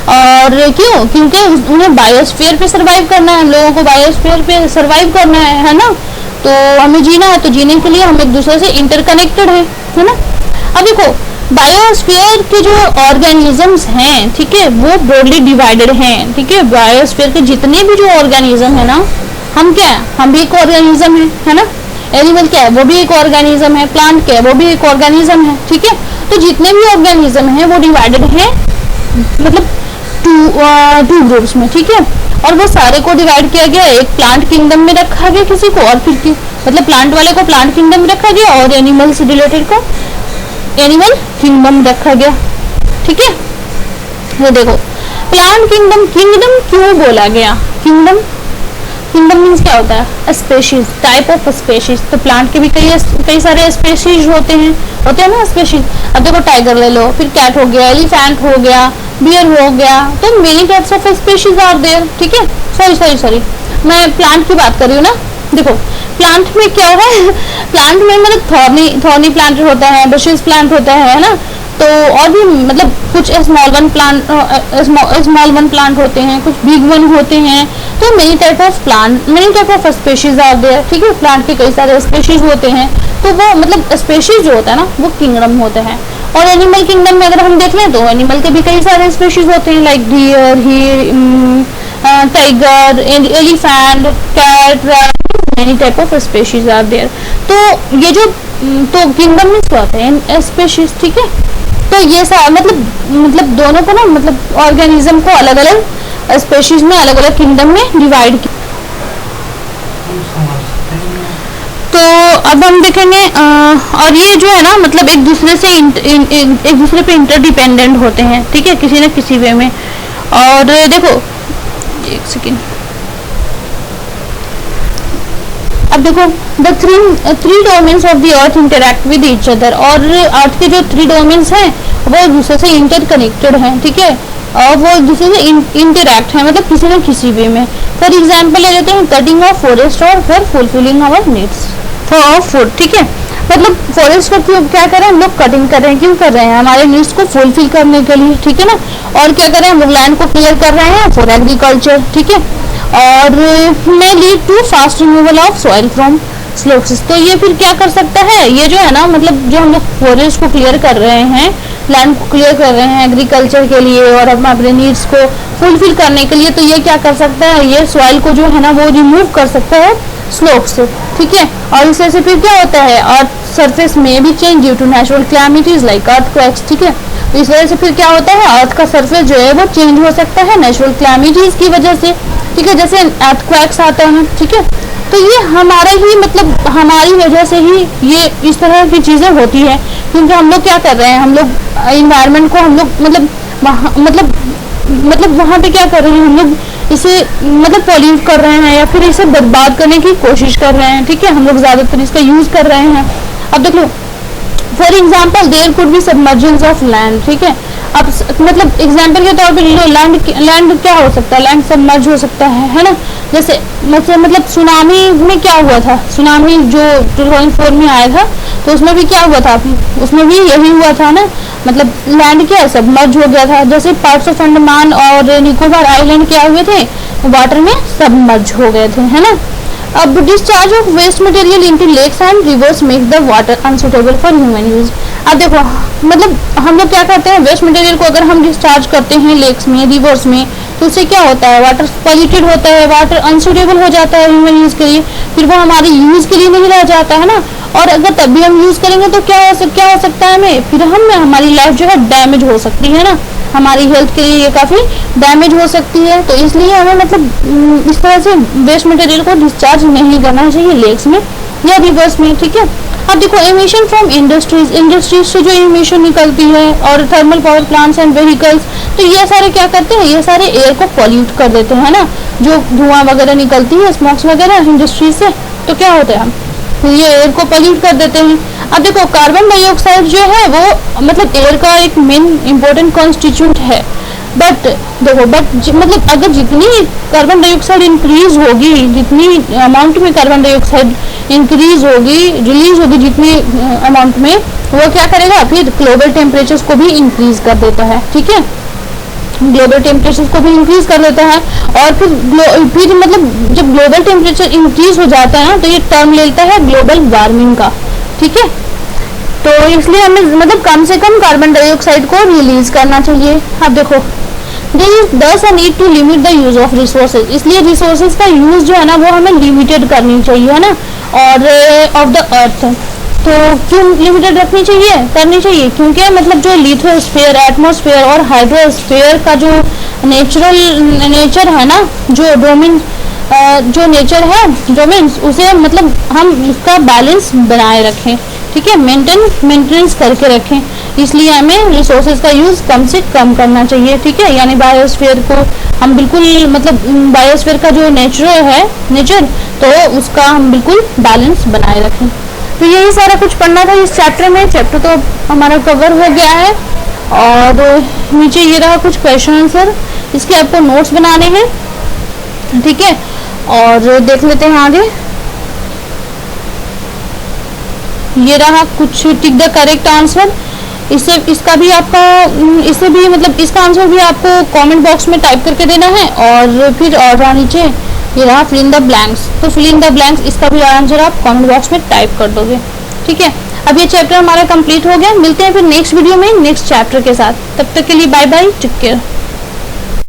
और क्यों? क्योंकि उन्हें बायोस्फीयर पे सरवाइव करना है, हम लोगों को बायोस्फीयर पे सरवाइव करना है ना। तो हमें जीना है, तो जीने के लिए हम एक दूसरे से इंटरकनेक्टेड है ना। अब देखो बायोस्फीयर के जो ऑर्गेनिजम्स हैं, ठीक है, वो ब्रॉडली डिवाइडेड हैं, ठीक है। बायोस्फीयर के जितने भी जो ऑर्गेनिज्म है ना, हम क्या है? हम भी एक ऑर्गेनिज्म है ना। एनिमल क्या है? वो भी एक ऑर्गेनिज्म है। प्लांट क्या है? वो भी एक ऑर्गेनिज्म है, ठीक है। तो जितने भी ऑर्गेनिज्म है वो डिवाइडेड है मतलब टू ग्रुप्स में, ठीक है। और वो सारे को डिवाइड किया गया, एक प्लांट किंगडम में रखा गया किसी को, और फिर मतलब प्लांट वाले को प्लांट किंगडम में रखा गया और एनिमल से रिलेटेड को एनिमल किंगडम रखा गया, ठीक है। ये देखो प्लांट किंगडम क्यों बोला गया? किंगडम मीन्स क्या होता है? Species, type of species. तो प्लांट के भी कई सारे स्पेशीज होते हैं ना स्पेशीज। अब देखो टाइगर ले लो, फिर कैट हो गया, एलिफेंट हो गया, बियर हो गया, तो many types of species are there, ठीक है। सॉरी मैं प्लांट की बात कर रही हूँ ना। देखो प्लांट में क्या है प्लांट में मतलब थॉर्नी प्लांट होता है, बशेस प्लांट होता है ना। तो और भी मतलब कुछ स्मॉल वन प्लांट होते हैं, कुछ बिग वन होते हैं। तो many type of species are there, ठीक है। प्लांट के कई सारे स्पेशीज होते हैं। तो वो मतलब स्पेशीज जो होता है ना वो किंगडम होते हैं। और एनिमल किंगडम में अगर हम देख लें तो एनिमल के भी कई सारे स्पेशीज होते हैं, like deer, tiger, elephant, cat, many type of species are there. तो ये जो तो किंगडम में क्या होता है? स्पेशीज, ठीक है। तो ये मतलब दोनों को ना मतलब ऑर्गेनिज्म को अलग अलग स्पेशीज में, अलग अलग किंगडम में डिवाइड किया। तो अब हम देखेंगे और ये जो है ना मतलब एक दूसरे पे इंटरडिपेंडेंट होते हैं, ठीक है, किसी न किसी वे में। और देखो एक सेकेंड, अब देखो the three domains of the earth interact with each other. और अर्थ के जो 3 डोमेन्स हैं वो एक दूसरे से इंटरकनेक्टेड हैं, ठीक है, और वो एक दूसरे से इंटरैक्ट है मतलब किसी न किसी वे में। फॉर एग्जाम्पल ले लेते हैं कटिंग ऑफ फॉरेस्ट और for fulfilling our needs for food, ठीक है। मतलब फॉरेस्ट को क्यों क्या कर रहे हैं हम लोग? कटिंग कर रहे हैं। क्यों कर रहे हैं? हमारे नीड्स को फुलफिल करने के लिए, ठीक है ना। और क्या कर रहे हैं हम लोग? लैंड को क्लियर कर रहे हैं फॉर एग्रीकल्चर, ठीक है। और may lead to fast removal of soil from slopes. तो ये फिर क्या कर सकता है? ये जो है ना मतलब जो हम लोग फॉरेस्ट को क्लियर कर रहे हैं लैंड को क्लियर कर रहे हैं एग्रीकल्चर के लिए और हम अपने नीड्स को फुलफिल करने के लिए, तो ये क्या कर सकता है, ये सॉइल को जो है ना वो रिमूव कर सकता है स्लोप से, ठीक है। और इस वजह से फिर क्या होता है, अर्थ सरफेस में भी change due to natural calamities like earthquakes, ठीक है। तो इस वजह से फिर क्या होता है, अर्थ का सरफेस जो है वो चेंज हो सकता है नेचुरल क्लैमिटीज की वजह से, ठीक है, जैसे अर्थक्वेक्स आता है, ठीक है। तो ये हमारे ही मतलब हमारी वजह से ही ये इस तरह की चीजें होती है, क्योंकि हम लोग क्या कर रहे हैं, हम लोग इन्वायरमेंट को हम लोग मतलब वहाँ पे क्या कर रहे हैं, हम लोग इसे मतलब पॉल्यूट कर रहे हैं या फिर इसे बर्बाद करने की कोशिश कर रहे हैं, ठीक है। हम लोग ज्यादातर इसका यूज कर रहे हैं। अब देख लो, for example there could be submergence of land, ठीक है। अब मतलब एग्जाम्पल के तौर पे लो, लैंड क्या हो सकता है, लैंड सबमर्ज हो सकता है ना। जैसे मतलब सुनामी में क्या हुआ था, सुनामी जो 2004 में आया था, तो उसमें भी क्या हुआ था, उसमें भी यही हुआ था ना, मतलब लैंड क्या सबमर्ज हो गया था। जैसे पार्ट्स ऑफ अंडमान और निकोबार आइलैंड क्या हुए थे, वाटर में सबमर्ज हो गए थे, है ना। अब discharge of waste material into lakes and rivers make the water unsuitable for human use. अब देखो, मतलब हम लोग क्या करते हैं, वेस्ट मटेरियल को अगर हम डिस्चार्ज करते हैं लेक्स में, रिवर्स में, तो उससे क्या होता है, वाटर पॉल्यूटेड होता है, वाटर अनसुटेबल हो जाता है ह्यूमन यूज के लिए, फिर वो हमारे यूज के लिए नहीं रह जाता है ना। और अगर तब भी हम यूज करेंगे तो क्या हो सकता है हमें, फिर हमारी लाइफ जो है डैमेज हो सकती है ना, हमारी हेल्थ के लिए ये काफी डैमेज हो सकती है। तो इसलिए हमें मतलब इस तरह से वेस्ट मटेरियल को डिस्चार्ज नहीं करना चाहिए लेक्स में या रिवर्स में, ठीक है। अब देखो, एमिशन फ्रॉम इंडस्ट्रीज से जो एमिशन निकलती है और thermal power plants and vehicles, तो ये सारे क्या करते हैं, ये सारे एयर को पॉल्यूट कर देते हैं ना, जो धुआं वगैरह निकलती है, स्मोक्स वगैरह इंडस्ट्री से, तो क्या होता है, तो ये एयर को पॉल्यूट कर देते हैं। अब देखो, कार्बन डाइऑक्साइड जो है वो मतलब एयर का एक मेन इंपॉर्टेंट कॉन्स्टिट्यूट है, बट देखो मतलब अगर जितनी कार्बन डाइऑक्साइड इंक्रीज होगी, जितनी अमाउंट में कार्बन डाइऑक्साइड इंक्रीज होगी, रिलीज होगी जितनी अमाउंट में, वो क्या करेगा, फिर ग्लोबल टेम्परेचर को भी इंक्रीज कर देता है, ठीक है, ग्लोबल टेम्परेचर को भी इंक्रीज कर देता है। और फिर मतलब जब ग्लोबल टेम्परेचर इंक्रीज हो जाता है ना, तो ये टर्म लेता है ग्लोबल वार्मिंग का, ठीक है। तो इसलिए हमें मतलब कम से कम कार्बन डाइऑक्साइड को रिलीज करना चाहिए। अब देखो, thus a need to limit the use of resources, इसलिए रिसोर्सेज का यूज जो है ना वो हमें लिमिटेड करनी चाहिए, है ना। और ऑफ द अर्थ, तो क्यों लिमिटेड रखनी चाहिए, करनी चाहिए, क्योंकि मतलब जो लिथोस्फीयर, एटमॉस्फेयर और हाइड्रोस्फीयर का जो नेचर है ना, जो नेचर है डोमेन्स, उसे मतलब हम उसका बैलेंस बनाए रखें, ठीक है, मेंटेनेंस करके रखें। इसलिए हमें रिसोर्सेज का यूज कम से कम करना चाहिए, ठीक है। यानी बायोस्फीयर को हम बिल्कुल मतलब बायोस्फीयर का जो नेचर तो उसका हम बिल्कुल बैलेंस बनाए रखें। तो यही सारा कुछ पढ़ना था इस चैप्टर में। चैप्टर तो हमारा कवर हो गया है और नीचे ये रहा कुछ क्वेश्चन आंसर, इसके आपको नोट्स बनाने हैं, ठीक है। और देख लेते हैं आगे, ये रहा कुछ टिक द करेक्ट आंसर। इसका भी आपका इससे भी मतलब इसका आंसर भी आपको कमेंट बॉक्स में टाइप करके देना है। और फिर और नीचे ये रहा फिल इन द ब्लैंक्स, तो फिल इन द ब्लैंक्स इसका भी आंसर आप कमेंट बॉक्स में टाइप कर दोगे, ठीक है। अब ये चैप्टर हमारा कंप्लीट हो गया। मिलते हैं फिर नेक्स्ट वीडियो में नेक्स्ट चैप्टर के साथ। तब तक के लिए बाय बाय, टेक केयर।